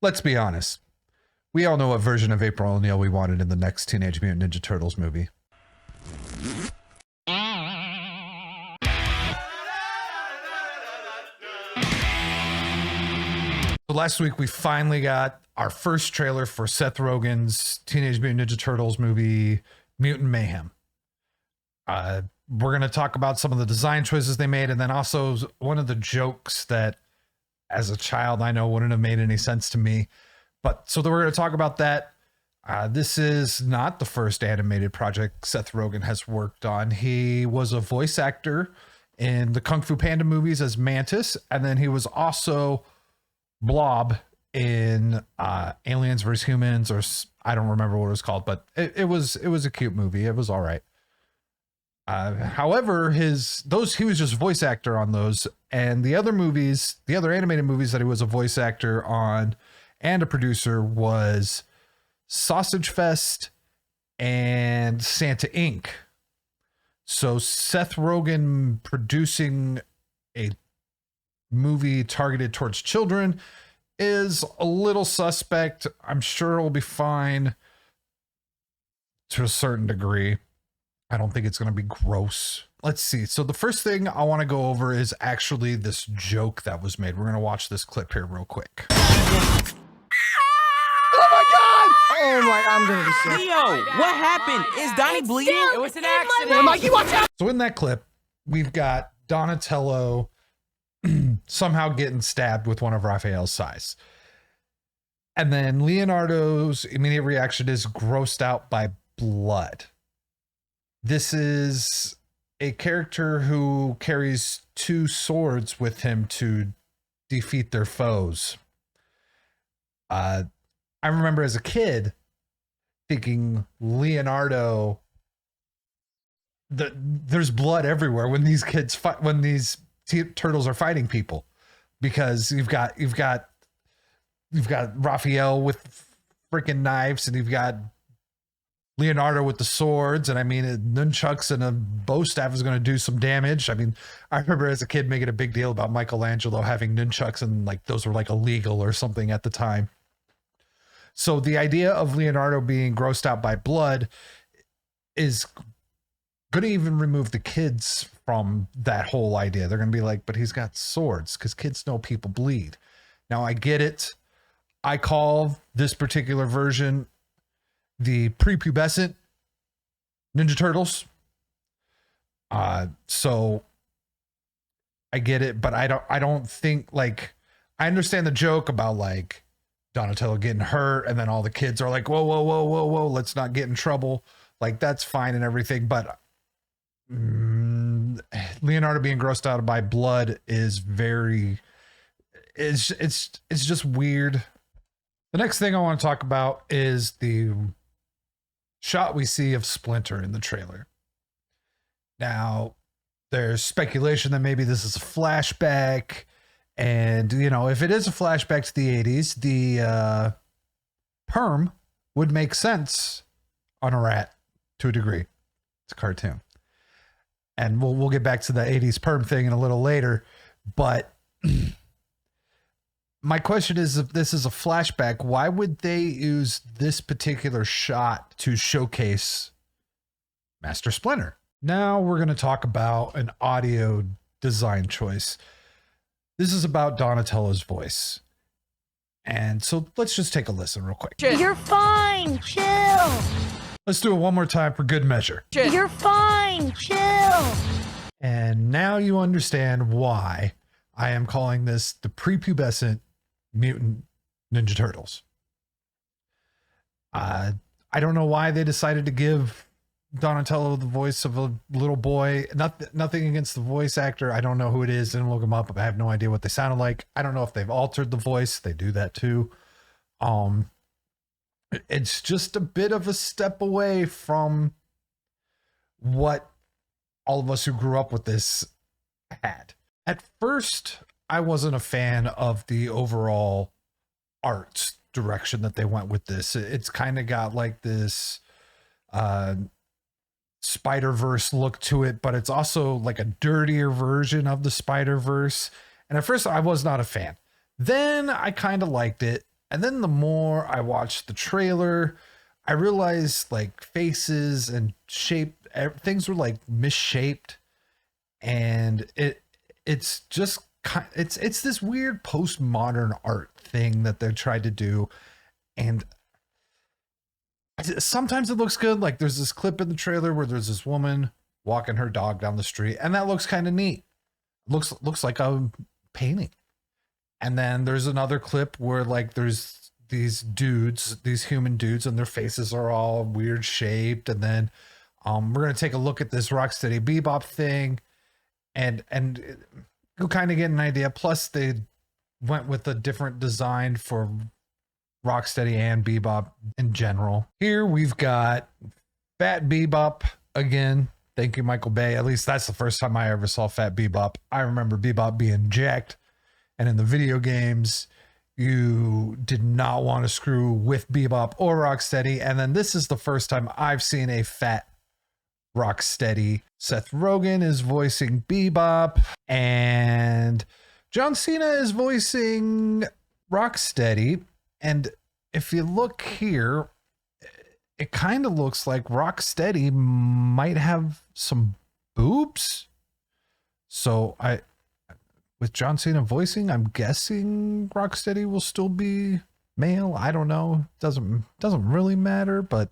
Let's be honest. We all know what version of April O'Neil we wanted in the next Teenage Mutant Ninja Turtles movie. So last week we finally got our first trailer for Seth Rogan's Teenage Mutant Ninja Turtles movie, Mutant Mayhem. We're going to talk about some of the design choices they made, and then also one of the jokes that as a child I know wouldn't have made any sense to me. But so we're going to talk about that. This is not the first animated project Seth Rogan has worked on. He was a voice actor in the Kung Fu Panda movies as Mantis, and then he was also Blob in Aliens vs. Humans, or I don't remember what it was called, but it was a cute movie. It was all right. However, he was just voice actor on those, and the other animated movies that he was a voice actor on and a producer was Sausage Fest and Santa Inc. So Seth Rogan producing a movie targeted towards children is a little suspect. I'm sure it'll be fine to a certain degree. I don't think it's going to be gross. Let's see. So the first thing I want to go over is actually this joke that was made. We're going to watch this clip here real quick. Oh my, I'm gonna be sick. Leo, what happened? Is Donnie bleeding? It was an accident. Mikey, watch out! So in that clip, we've got Donatello somehow getting stabbed with one of Raphael's sais. And then Leonardo's immediate reaction is grossed out by blood. This is a character who carries two swords with him to defeat their foes. I remember as a kid thinking Leonardo, there's blood everywhere when these kids fight, when these turtles are fighting people, because you've got Raphael with freaking knives, and you've got Leonardo with the swords, and I mean nunchucks and a bow staff is going to do some damage. I mean, I remember as a kid making a big deal about Michelangelo having nunchucks, and like those were like illegal or something at the time. So the idea of Leonardo being grossed out by blood is going to even remove the kids from that whole idea. They're going to be like, but he's got swords, because kids know people bleed. Now I get it. I call this particular version the Pre-pubescent Ninja Turtles. So I get it, but I don't think, like, I understand the joke about like Donatello getting hurt, and then all the kids are like, whoa, let's not get in trouble. Like, that's fine and everything, but Leonardo being grossed out by blood is it's just weird. The next thing I want to talk about is the shot we see of Splinter in the trailer. Now, there's speculation that maybe this is a flashback. And, you know, if it is a flashback to the 80s, the perm would make sense on a rat to a degree. It's a cartoon. And we'll get back to the 80s perm thing in a little later. But my question is, if this is a flashback, why would they use this particular shot to showcase Master Splinter? Now we're going to talk about an audio design choice. This is about Donatello's voice. And so let's just take a listen real quick. You're fine, chill. Let's do it one more time for good measure. You're fine, chill. And now you understand why I am calling this the Pre-pubescent Mutant Ninja Turtles. I don't know why they decided to give Donatello the voice of a little boy. Nothing against the voice actor. I don't know who it is. Didn't look him up. I have no idea what they sounded like. I don't know if they've altered the voice. They do that too. It's just a bit of a step away from what all of us who grew up with this had. At first, I wasn't a fan of the overall art direction that they went with this. It's kind of got like this Spider-Verse look to it, but it's also like a dirtier version of the Spider-Verse. And at first I was not a fan. Then I kind of liked it. And then the more I watched the trailer, I realized like faces and shape, things were like misshaped. And it's just it's this weird postmodern art thing that they tried to do. And sometimes it looks good. Like there's this clip in the trailer where there's this woman walking her dog down the street, and that looks kind of neat. Looks like a painting. And then there's another clip where like there's these dudes, these human dudes, and their faces are all weird shaped. And then we're gonna take a look at this Rocksteady Bebop thing, and you'll kind of get an idea. Plus, they went with a different design for Rocksteady and Bebop in general. Here we've got Fat Bebop again. Thank you, Michael Bay. At least that's the first time I ever saw Fat Bebop. I remember Bebop being jacked. And in the video games, you did not want to screw with Bebop or Rocksteady. And then this is the first time I've seen a fat Rocksteady. Seth Rogan is voicing Bebop, and John Cena is voicing Rocksteady. And if you look here, it kind of looks like Rocksteady might have some boobs. So with John Cena voicing, I'm guessing Rocksteady will still be male. I don't know. Doesn't really matter, but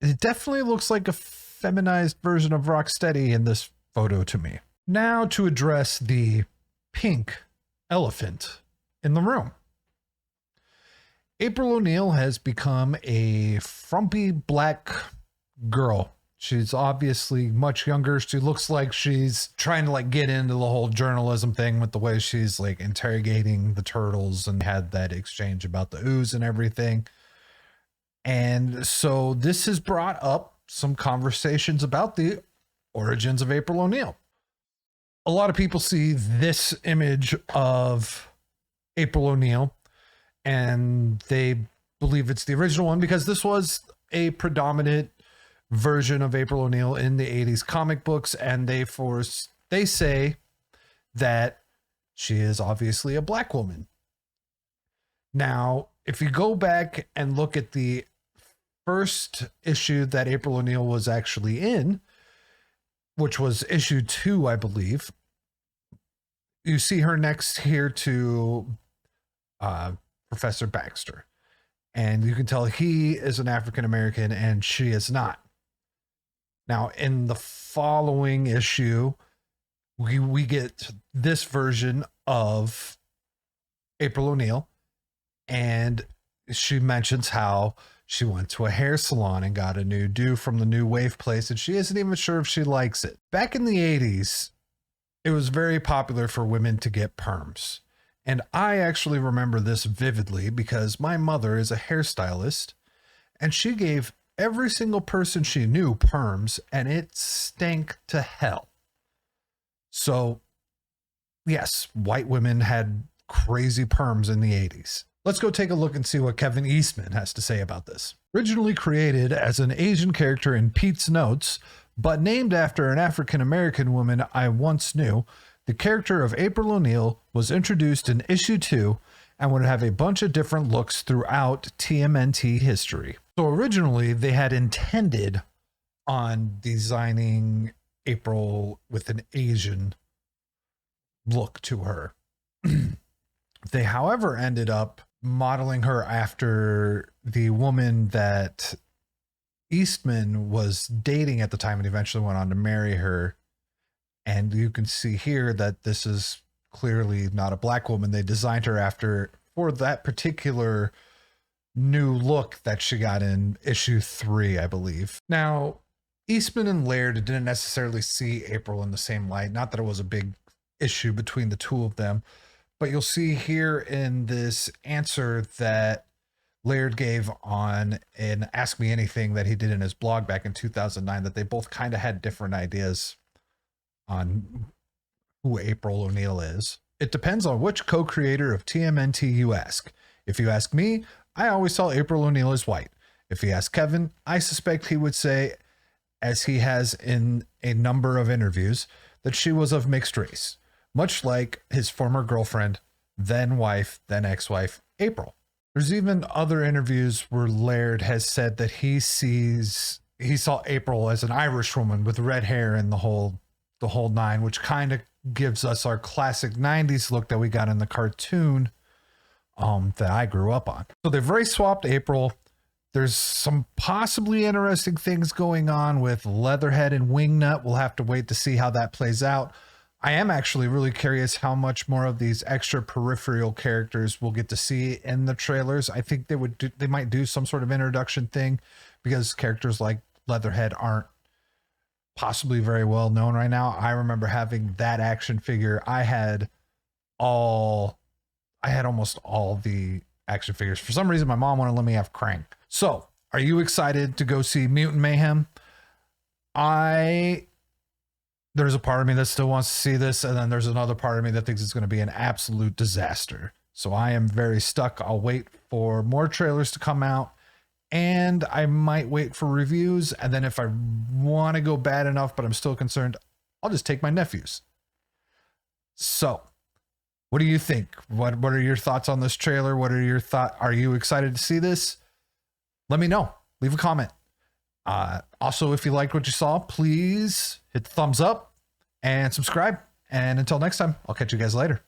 it definitely looks like a feminized version of Rocksteady in this photo to me. Now to address the pink elephant in the room. April O'Neil has become a frumpy black girl. She's obviously much younger. She looks like she's trying to like get into the whole journalism thing with the way she's like interrogating the turtles and had that exchange about the ooze and everything. And so this has brought up some conversations about the origins of April O'Neil. A lot of people see this image of April O'Neil and they believe it's the original one because this was a predominant version of April O'Neil in the 80s comic books, and they say that she is obviously a black woman. Now, if you go back and look at the first issue that April O'Neil was actually in, which was issue 2, I believe, you see her next here to Professor Baxter, and you can tell he is an African American and she is not. Now, in the following issue, we get this version of April O'Neil, and she mentions how she went to a hair salon and got a new do from the new wave place, and she isn't even sure if she likes it. Back in the 80s, it was very popular for women to get perms. And I actually remember this vividly because my mother is a hairstylist, and she gave every single person she knew perms, and it stank to hell. So yes, white women had crazy perms in the 80s. Let's go take a look and see what Kevin Eastman has to say about this. Originally created as an Asian character in Pete's Notes, but named after an African-American woman I once knew, the character of April O'Neil was introduced in issue 2 and would have a bunch of different looks throughout TMNT history. So originally they had intended on designing April with an Asian look to her. They, however, ended up modeling her after the woman that Eastman was dating at the time and eventually went on to marry her. And you can see here that this is clearly not a black woman. They designed her after for that particular new look that she got in issue 3, I believe. Now, Eastman and Laird didn't necessarily see April in the same light. Not that it was a big issue between the two of them, but you'll see here in this answer that Laird gave on an Ask Me Anything that he did in his blog back in 2009 that they both kind of had different ideas on who April O'Neil is. It depends on which co-creator of TMNT you ask. If you ask me, I always saw April O'Neil as white. If you ask Kevin, I suspect he would say, as he has in a number of interviews, that she was of mixed race, much like his former girlfriend, then wife, then ex-wife, April. There's even other interviews where Laird has said that he saw April as an Irish woman with red hair and the whole nine, which kind of gives us our classic 90s look that we got in the cartoon that I grew up on. So they've already swapped April. There's some possibly interesting things going on with Leatherhead and Wingnut. We'll have to wait to see how that plays out. I am actually really curious how much more of these extra peripheral characters we'll get to see in the trailers. I think they might do some sort of introduction thing, because characters like Leatherhead aren't possibly very well known right now. I remember having that action figure. I had almost all the action figures. For some reason, my mom wanted to let me have Crank. So, are you excited to go see Mutant Mayhem? There's a part of me that still wants to see this, and then there's another part of me that thinks it's going to be an absolute disaster. So I am very stuck. I'll wait for more trailers to come out, and I might wait for reviews, and then if I want to go bad enough but I'm still concerned, I'll just take my nephews. So, what do you think? What are your thoughts on this trailer? What are your thoughts? Are you excited to see this? Let me know. Leave a comment. Also, if you liked what you saw, please hit the thumbs up and subscribe. And until next time, I'll catch you guys later.